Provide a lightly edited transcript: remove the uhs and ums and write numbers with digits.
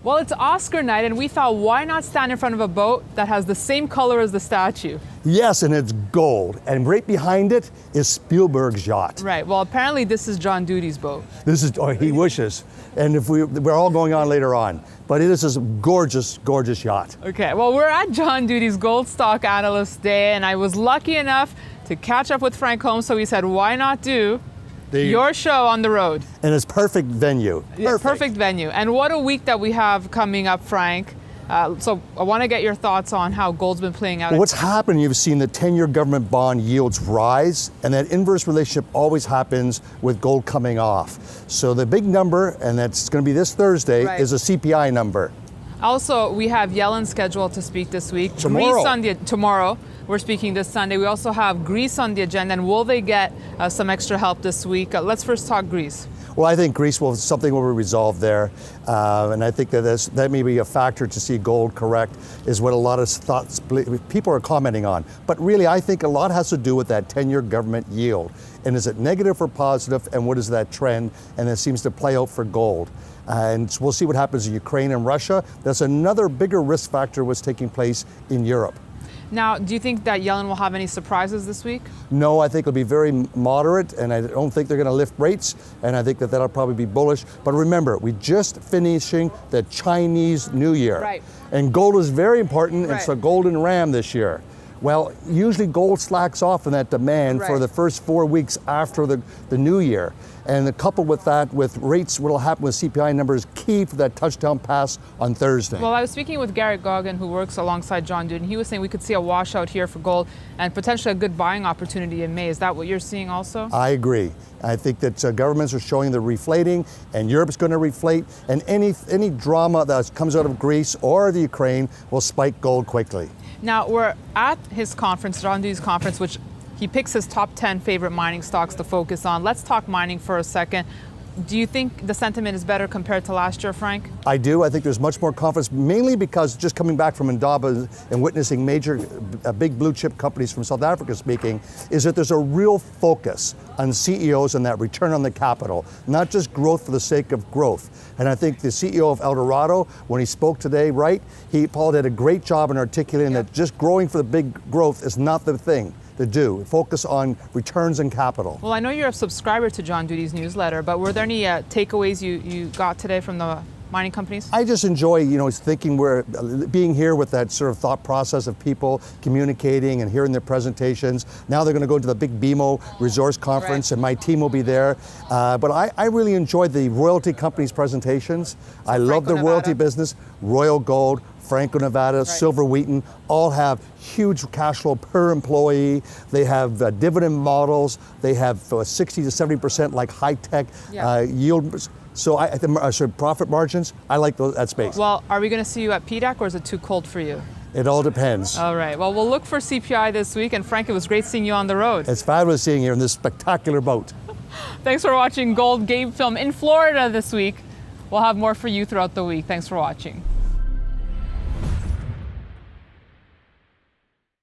Well, it's Oscar night, and we thought, why not stand in front of a boat that has the same color as the statue? Yes, and it's gold. And right behind it is Spielberg's yacht. Right. Well, apparently this is John Duty's boat. This is, or he wishes. And if we're all going on later on. But it is this gorgeous, gorgeous yacht. Okay. Well, we're at John Duty's Gold Stock Analysts Day, and I was lucky enough to catch up with Frank Holmes, so he said, why not do your show on the road? And it's perfect venue. Perfect venue. And what a week that we have coming up, Frank. So I want to get your thoughts on how gold's been playing out. Well, what's happened, you've seen the 10-year government bond yields rise, and that inverse relationship always happens with gold coming off. So the big number, and that's going to be this Thursday, right, is a CPI number. Also, we have Yellen scheduled to speak this week. Tomorrow. Tomorrow. We're speaking this Sunday. We also have Greece on the agenda, and will they get some extra help this week? Let's first talk Greece. Well, I think Greece something will be resolved there, and I think that may be a factor to see gold correct, is what a lot of people are commenting on. But really, I think a lot has to do with that 10-year government yield. And is it negative or positive, and what is that trend? And it seems to play out for gold. And we'll see what happens in Ukraine and Russia. That's another bigger risk factor was taking place in Europe. Now, do you think that Yellen will have any surprises this week? No, I think it'll be very moderate, and I don't think they're going to lift rates, and I think that'll probably be bullish. But remember, we're just finishing the Chinese New Year. Right. And gold is very important. Right. It's a golden ram this year. Well, usually gold slacks off in that demand for the first 4 weeks after the New Year. And coupled with that, with rates, what will happen with CPI numbers, key for that touchdown pass on Thursday. Well, I was speaking with Garrett Goggin, who works alongside John Duty, and he was saying we could see a washout here for gold and potentially a good buying opportunity in May. Is that what you're seeing also? I agree. I think that governments are showing they're reflating, and Europe's going to reflate, and any drama that comes out of Greece or the Ukraine will spike gold quickly. Now, we're at his conference, John Duty's conference, which he picks his top 10 favorite mining stocks to focus on. Let's talk mining for a second. Do you think the sentiment is better compared to last year, Frank? I do. I think there's much more confidence, mainly because just coming back from Indaba and witnessing major, big blue chip companies from South Africa speaking, is that there's a real focus on CEOs and that return on the capital, not just growth for the sake of growth. And I think the CEO of El Dorado, when he spoke today, Paul did a great job in articulating that just growing for the big growth is not the thing to do. Focus on returns and capital. Well, I know you're a subscriber to John Duty's newsletter, but were there any takeaways you got today from the mining companies? I just enjoy, thinking being here with that sort of thought process of people communicating and hearing their presentations. Now they're going to go to the big BMO resource conference, and my team will be there. But I really enjoyed the royalty companies' presentations. I love the royalty business. Royal Gold, Franco-Nevada, Silver Wheaton, all have huge cash flow per employee. They have dividend models. They have 60 to 70% like high-tech yield. So profit margins, I like that space. Well, are we going to see you at PDAC, or is it too cold for you? It all depends. All right. Well, we'll look for CPI this week. And Frank, it was great seeing you on the road. It's fabulous seeing you in this spectacular boat. Thanks for watching Gold Game Film in Florida this week. We'll have more for you throughout the week. Thanks for watching.